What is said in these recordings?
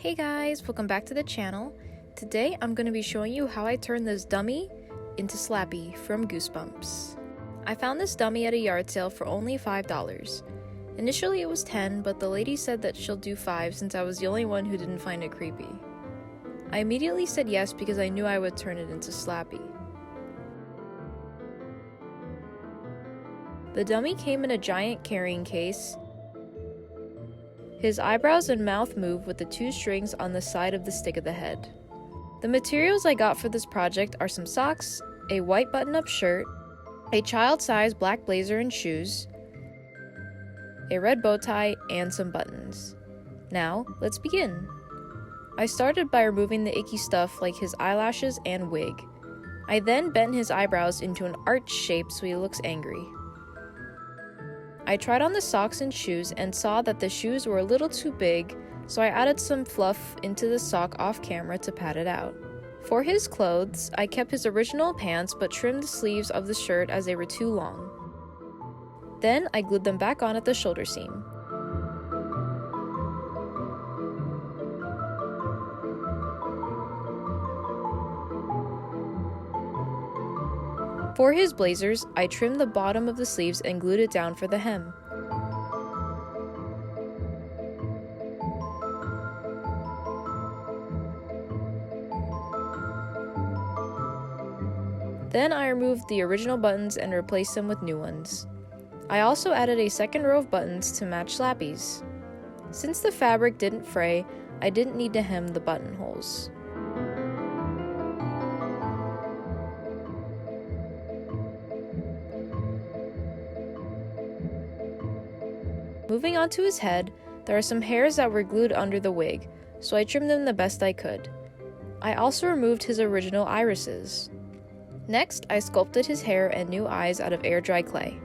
Hey guys, welcome back to the channel. Today I'm going to be showing you how I turned this dummy into SLAPPY from Goosebumps. I found this dummy at a yard sale for only $5. Initially it was 10, but the lady said that she'll do 5 since I was the only one who didn't find it creepy. I immediately said yes because I knew I would turn it into SLAPPY. The dummy came in a giant carrying case. His eyebrows and mouth move with the 2 strings on the side of the stick of the head. The materials I got for this project are some socks, a white button-up shirt, a child-sized black blazer and shoes, a red bow tie, and some buttons. Now, let's begin. I started by removing the icky stuff like his eyelashes and wig. I then bent his eyebrows into an arch shape so he looks angry. I tried on the socks and shoes and saw that the shoes were a little too big, so I added some fluff into the sock off camera to pad it out. For his clothes, I kept his original pants but trimmed the sleeves of the shirt as they were too long. Then I glued them back on at the shoulder seam. For his blazers, I trimmed the bottom of the sleeves and glued it down for the hem. Then I removed the original buttons and replaced them with new ones. I also added a second row of buttons to match SLAPPY's. Since the fabric didn't fray, I didn't need to hem the buttonholes. Moving on to his head, there are some hairs that were glued under the wig, so I trimmed them the best I could. I also removed his original irises. Next, I sculpted his hair and new eyes out of air-dry clay.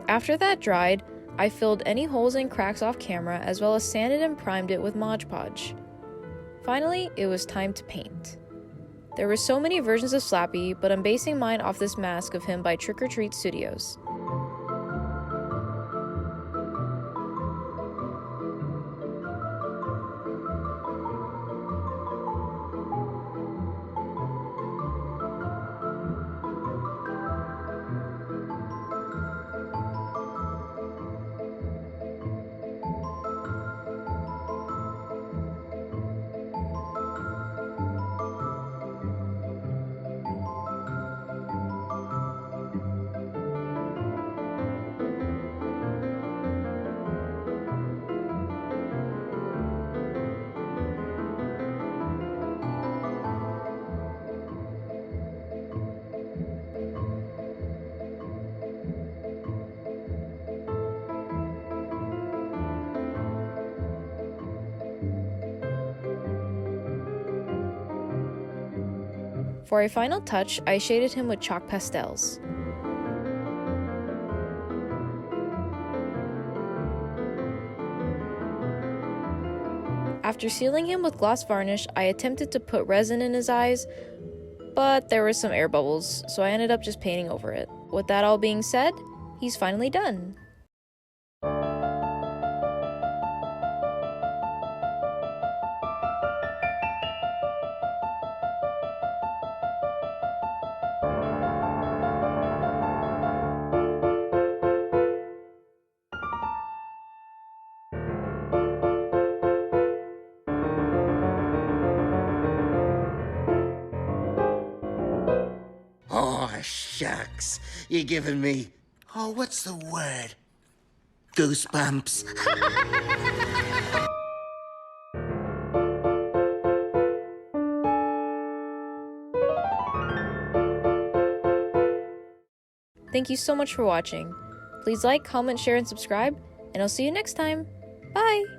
After that dried, I filled any holes and cracks off camera as well as sanded and primed it with Mod Podge. Finally, it was time to paint. There were so many versions of SLAPPY, but I'm basing mine off this mask of him by Trick or Treat Studios. For a final touch, I shaded him with chalk pastels. After sealing him with gloss varnish, I attempted to put resin in his eyes, but there were some air bubbles, so I ended up just painting over it. With that all being said, he's finally done. Oh, shucks. You're giving me... Oh, what's the word? Goosebumps. Thank you so much for watching. Please like, comment, share, and subscribe, and I'll see you next time. Bye!